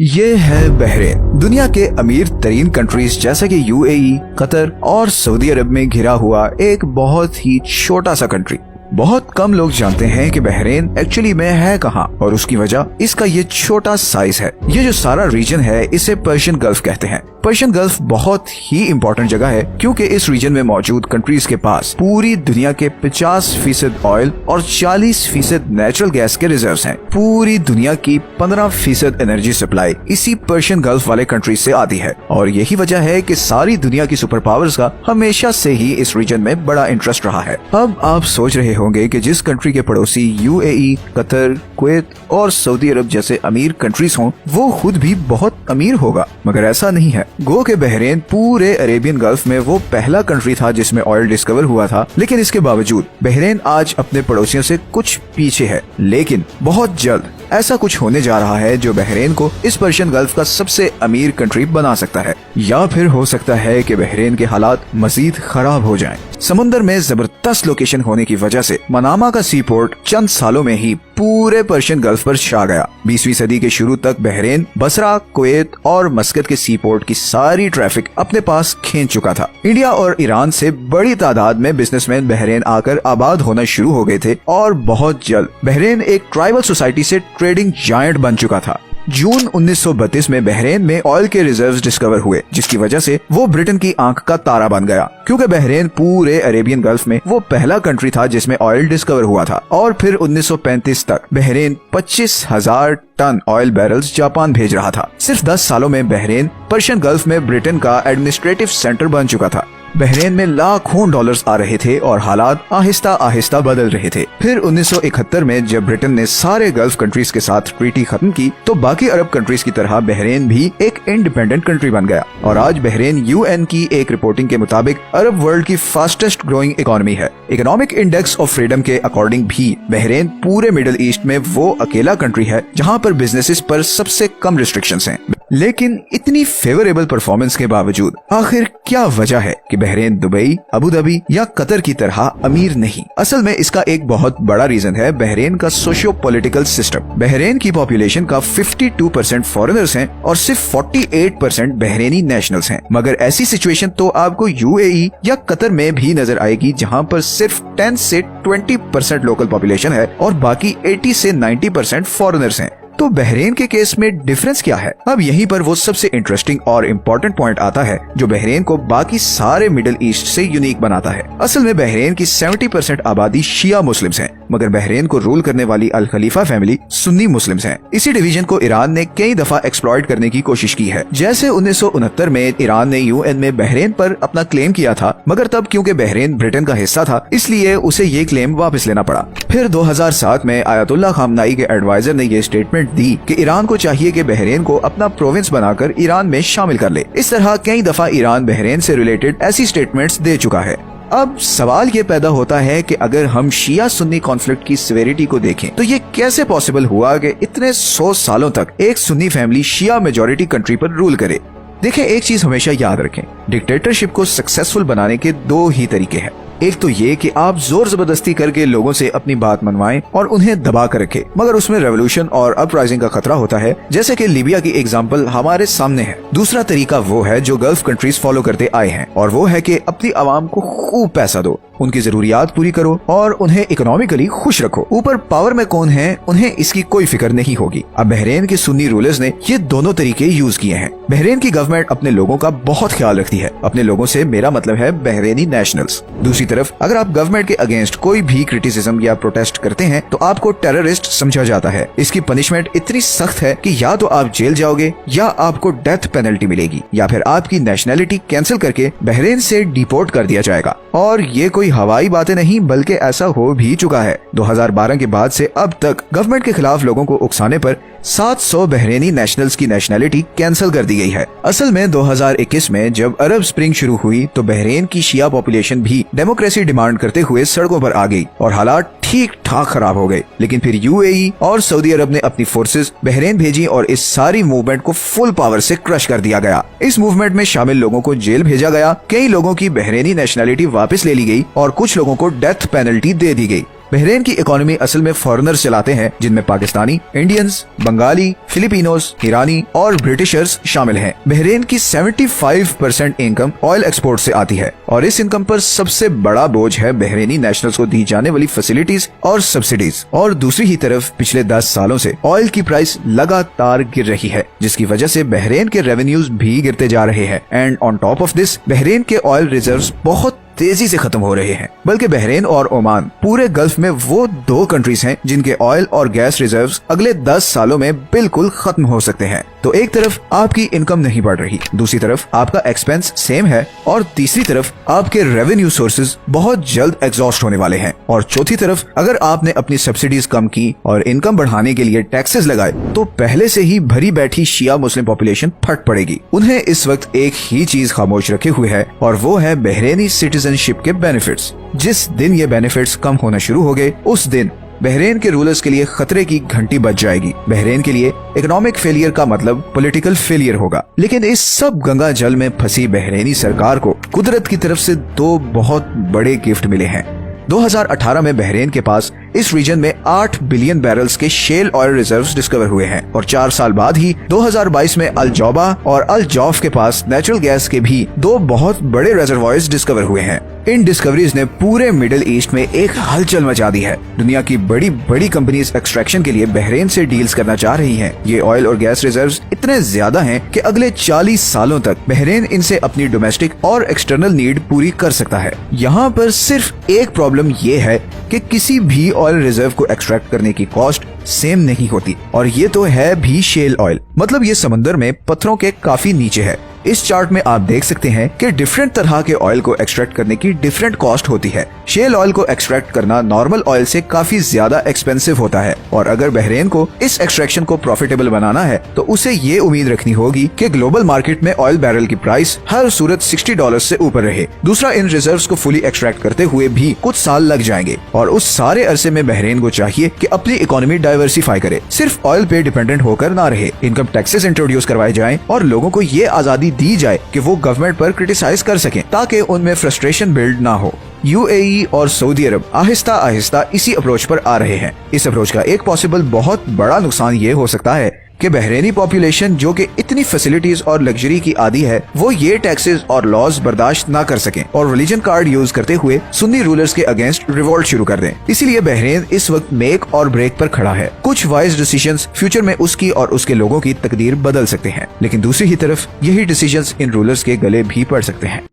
ये है बहरीन, दुनिया के अमीर तरीन कंट्रीज जैसे कि यूएई, कतर और सऊदी अरब में घिरा हुआ एक बहुत ही छोटा सा कंट्री। बहुत कम लोग जानते हैं कि बहरीन एक्चुअली में है कहाँ, और उसकी वजह इसका ये छोटा साइज है। ये जो सारा रीजन है इसे पर्शियन गल्फ कहते हैं। पर्शियन गल्फ बहुत ही इम्पोर्टेंट जगह है क्योंकि इस रीजन में मौजूद कंट्रीज के पास पूरी दुनिया के 50% ऑयल और 40% नेचुरल गैस के रिजर्व्स हैं। पूरी दुनिया की 15% एनर्जी सप्लाई इसी पर्शियन गल्फ वाले कंट्रीज से आती है, और यही वजह है कि सारी दुनिया की सुपर पावर्स का हमेशा से ही इस रीजन में बड़ा इंटरेस्ट रहा है। अब आप सोच रहे होंगे कि जिस कंट्री के पड़ोसी यूएई, कतर, कुवैत और सऊदी अरब जैसे अमीर कंट्रीज हों वो खुद भी बहुत अमीर होगा, मगर ऐसा नहीं है। गो के बहरीन पूरे अरेबियन गल्फ में वो पहला कंट्री था जिसमें ऑयल डिस्कवर हुआ था, लेकिन इसके बावजूद बहरीन आज अपने पड़ोसियों से कुछ पीछे है। लेकिन बहुत जल्द ऐसा कुछ होने जा रहा है जो बहरीन को इस पर्शियन गल्फ का सबसे अमीर कंट्री बना सकता है, या फिर हो सकता है कि बहरीन के हालात मजीद खराब हो जाएं। समुंदर में जबरदस्त लोकेशन होने की वजह से मनामा का सी पोर्ट चंद सालों में ही पूरे पर्शियन गल्फ पर छा गया। 20वीं सदी के शुरू तक बहरीन बसरा, कुवैत और मस्कत के सी पोर्ट की सारी ट्रैफिक अपने पास खींच चुका था। इंडिया और ईरान से बड़ी तादाद में बिजनेसमैन बहरीन आकर आबाद होना शुरू हो गए थे, और बहुत जल्द बहरीन एक ट्राइबल सोसाइटी से ट्रेडिंग जायंट बन चुका था। जून 1932 में बहरीन में ऑयल के रिजर्व्स डिस्कवर हुए, जिसकी वजह से वो ब्रिटेन की आंख का तारा बन गया, क्योंकि बहरीन पूरे अरेबियन गल्फ में वो पहला कंट्री था जिसमें ऑयल डिस्कवर हुआ था। और फिर 1935 तक Bahrain 25,000 ton oil barrels Japan भेज रहा था। सिर्फ 10 सालों में बहरीन पर्शियन गल्फ में ब्रिटेन का एडमिनिस्ट्रेटिव सेंटर बन चुका था। बहरीन में लाखों डॉलर्स आ रहे थे और हालात आहिस्ता आहिस्ता बदल रहे थे। फिर 1971 में जब ब्रिटेन ने सारे गल्फ कंट्रीज के साथ ट्रीटी खत्म की तो बाकी अरब कंट्रीज की तरह बहरीन भी एक इंडिपेंडेंट कंट्री बन गया, और आज बहरीन यूएन की एक रिपोर्टिंग के मुताबिक अरब वर्ल्ड की फास्टेस्ट ग्रोइंग इकोनॉमी है। इकोनॉमिक इंडेक्स ऑफ फ्रीडम के अकॉर्डिंग भी बहरीन पूरे मिडिल ईस्ट में वो अकेला कंट्री है जहाँ पर बिजनेसेस पर सबसे कम रिस्ट्रिक्शंस हैं। लेकिन इतनी फेवरेबल परफॉर्मेंस के बावजूद आखिर क्या वजह है कि बहरीन दुबई, अबू धाबी या कतर की तरह अमीर नहीं? असल में इसका एक बहुत बड़ा रीजन है बहरीन का सोशियो पॉलिटिकल सिस्टम। बहरीन की पॉपुलेशन का 52% फॉरेनर्स हैं और सिर्फ 48% बहरीनी नेशनल्स हैं। मगर ऐसी सिचुएशन तो आपको यूएई या कतर में भी नजर आएगी, जहां पर सिर्फ 10 से 20% लोकल पॉपुलेशन है और बाकी 80 से 90% फॉरेनर्स हैं। तो बहरीन के केस में डिफरेंस क्या है? अब यहीं पर वो सबसे इंटरेस्टिंग और इम्पोर्टेंट पॉइंट आता है जो बहरीन को बाकी सारे मिडिल ईस्ट से यूनिक बनाता है। असल में बहरीन की 70% आबादी शिया मुस्लिम्स हैं, मगर बहरीन को रूल करने वाली अल खलीफा फैमिली सुन्नी मुस्लिम्स हैं। इसी डिवीजन को ईरान ने कई दफा एक्सप्लॉइट करने की कोशिश की है। जैसे 1969 में ईरान ने यूएन में बहरीन पर अपना क्लेम किया था, मगर तब क्योंकि बहरीन ब्रिटेन का हिस्सा था इसलिए उसे ये क्लेम वापस लेना पड़ा। फिर 2007 में आयतुल्लाह खामनाई के एडवाइजर ने ये स्टेटमेंट दी कि ईरान को चाहिए कि बहरीन को अपना प्रोविंस बनाकर ईरान में शामिल कर ले। इस तरह कई दफा ईरान बहरीन से रिलेटेड ऐसी स्टेटमेंट्स दे चुका है। अब सवाल ये पैदा होता है कि अगर हम शिया सुन्नी कॉन्फ्लिक्ट की सिवियरिटी को देखें तो ये कैसे पॉसिबल हुआ कि इतने 100 सालों तक एक सुन्नी फैमिली शिया मेजॉरिटी कंट्री पर रूल करे? देखें, एक चीज हमेशा याद रखें, डिक्टेटरशिप को सक्सेसफुल बनाने के दो ही तरीके हैं। एक तो ये कि आप जोर जबरदस्ती करके लोगों से अपनी बात मनवाएं और उन्हें दबा कर रखें, मगर उसमें रेवोल्यूशन और अपराइजिंग का खतरा होता है, जैसे कि लीबिया की एग्जांपल हमारे सामने है। दूसरा तरीका वो है जो गल्फ कंट्रीज फॉलो करते आए हैं, और वो है कि अपनी आवाम को खूब पैसा दो, उनकी जरूरियात पूरी करो और उन्हें इकोनॉमिकली खुश रखो। ऊपर पावर में कौन है उन्हें इसकी कोई फिक्र नहीं होगी। अब बहरीन के सुन्नी रूलर्स ने ये दोनों तरीके यूज किए हैं। बहरीन की गवर्नमेंट अपने लोगों का बहुत ख्याल रखती है। अपने लोगों से मेरा मतलब है बहरीनी नेशनल्स। दूसरी तरफ अगर आप गवर्नमेंट के अगेंस्ट कोई भी क्रिटिसिज्म या प्रोटेस्ट करते हैं तो आपको टेररिस्ट समझा जाता है। इसकी पनिशमेंट इतनी सख्त है कि या तो आप जेल जाओगे या आपको डेथ पेनल्टी मिलेगी, या फिर आपकी नेशनैलिटी कैंसिल करके बहरीन से डिपोर्ट कर दिया जाएगा। और ये कोई हवाई बातें नहीं बल्कि ऐसा हो भी चुका है। 2012 के बाद से अब तक गवर्नमेंट के खिलाफ लोगों को उकसाने पर 700 बहरीनी नेशनल्स की नेशनैलिटी कैंसिल कर दी गई है। असल में 2021 में जब अरब स्प्रिंग शुरू हुई तो बहरीन की शिया पॉपुलेशन भी डेमोक्रेसी डिमांड करते हुए सड़कों पर आ गई और हालात ठीक ठाक खराब हो गए। लेकिन फिर यूएई और सऊदी अरब ने अपनी फोर्सेस बहरीन भेजी और इस सारी मूवमेंट को फुल पावर से क्रश कर दिया गया। इस मूवमेंट में शामिल लोगों को जेल भेजा गया, कई लोगों की बहरीनी नेशनैलिटी वापस ले ली गई और कुछ लोगों को डेथ पेनल्टी दे दी गई। बहरेन की इकोनॉमी असल में फॉरेनर्स चलाते हैं, जिनमें पाकिस्तानी, इंडियंस, बंगाली, फिलिपिनोस, ईरानी और ब्रिटिशर्स शामिल हैं। बहरेन की 75% इनकम ऑयल एक्सपोर्ट से आती है और इस इनकम पर सबसे बड़ा बोझ है बहरेनी नेशनल्स को दी जाने वाली फैसिलिटीज और सब्सिडीज। और दूसरी ही तरफ पिछले 10 सालों से ऑयल की प्राइस लगातार गिर रही है, जिसकी वजह से बहरेन के रेवेन्यूज भी गिरते जा रहे हैं। And on top of this, Bahrain के ऑयल रिजर्व्स बहुत तेजी से खत्म हो रहे हैं। बल्कि बहरेन और ओमान पूरे गल्फ में वो 2 कंट्रीज हैं जिनके ऑयल और गैस रिजर्व्स अगले 10 सालों में बिल्कुल खत्म हो सकते हैं। तो एक तरफ आपकी इनकम नहीं बढ़ रही, दूसरी तरफ आपका एक्सपेंस सेम है और तीसरी तरफ आपके रेवेन्यू सोर्सेज बहुत जल्द एग्जॉस्ट होने वाले हैं। और चौथी तरफ अगर आपने अपनी सब्सिडीज कम की और इनकम बढ़ाने के लिए टैक्सेस लगाए तो पहले से ही भरी बैठी शिया मुस्लिम पॉपुलेशन फट पड़ेगी। उन्हें इस वक्त एक ही चीज खामोश रखे हुए है और वो है बहरेनी सिटीजनशिप के बेनिफिट्स। जिस दिन ये बेनिफिट्स कम होना शुरू हो गए, उस दिन बहरेन के रूलर्स के लिए खतरे की घंटी बज जाएगी। बहरेन के लिए इकोनॉमिक फेलियर का मतलब पॉलिटिकल फेलियर होगा। लेकिन इस सब गंगा जल में फंसी बहरेनी सरकार को कुदरत की तरफ से 2 बहुत बड़े गिफ्ट मिले हैं। 2018 में बहरेन के पास इस रीजन में 8 बिलियन बैरल्स के शेल ऑयल रिजर्व्स डिस्कवर हुए हैं और 4 साल बाद ही 2022 में अल जौबा और अल जौफ के पास नेचुरल गैस के भी 2 बहुत बड़े रिजर्वॉयर्स डिस्कवर हुए हैं। इन डिस्कवरीज ने पूरे मिडिल ईस्ट में एक हलचल मचा दी है। दुनिया की बड़ी बड़ी कंपनीज एक्सट्रैक्शन के लिए बहरेन से डील्स करना चाह रही हैं। ये ऑयल और गैस रिजर्व्स इतने ज्यादा हैं कि अगले 40 सालों तक बहरेन इनसे अपनी डोमेस्टिक और एक्सटर्नल नीड पूरी कर सकता है। यहाँ पर सिर्फ एक प्रॉब्लम ये है कि किसी भी ऑयल रिजर्व को एक्सट्रैक्ट करने की कॉस्ट सेम नहीं होती, और ये तो है भी शेल ऑयल, मतलब ये समंदर में पत्थरों के काफी नीचे है। इस चार्ट में आप देख सकते हैं कि डिफरेंट तरह के ऑयल को एक्सट्रैक्ट करने की डिफरेंट कॉस्ट होती है। शेल ऑयल को एक्सट्रैक्ट करना नॉर्मल ऑयल से काफी ज्यादा एक्सपेंसिव होता है और अगर बहरेन को इस एक्सट्रैक्शन को प्रॉफिटेबल बनाना है तो उसे ये उम्मीद रखनी होगी कि ग्लोबल मार्केट में ऑयल बैरल की प्राइस हर सूरत $60 से ऊपर रहे। दूसरा, इन रिजर्व्स को फुली एक्सट्रैक्ट करते हुए भी कुछ साल लग जाएंगे और उस सारे अरसे में बहरेन को चाहिए कि अपनी इकोनॉमी डाइवर्सिफाई करे, सिर्फ ऑयल पे डिपेंडेंट होकर ना रहे। इनकम टैक्सेस इंट्रोड्यूस करवाए जाएं और लोगों को ये आजादी दी जाए कि वो गवर्नमेंट पर क्रिटिसाइज कर सकें ताकि उनमें फ्रस्ट्रेशन बिल्ड ना हो। यूएई और सऊदी अरब आहिस्ता आहिस्ता इसी अप्रोच पर आ रहे हैं। इस अप्रोच का एक पॉसिबल बहुत बड़ा नुकसान ये हो सकता है कि बहरेनी पॉपुलेशन जो कि इतनी फैसिलिटीज और लग्जरी की आदी है, वो ये टैक्सेस और लॉज बर्दाश्त ना कर सकें और रिलीजन कार्ड यूज करते हुए सुन्नी रूलर्स के अगेंस्ट रिवोल्ट शुरू कर दें। इसीलिए बहरेन इस वक्त मेक और ब्रेक पर खड़ा है। कुछ वाइज डिसीजंस फ्यूचर में उसकी और उसके लोगों की तकदीर बदल सकते हैं, लेकिन दूसरी ही तरफ यही डिसीजंस इन रूलर्स के गले भी पड़ सकते हैं।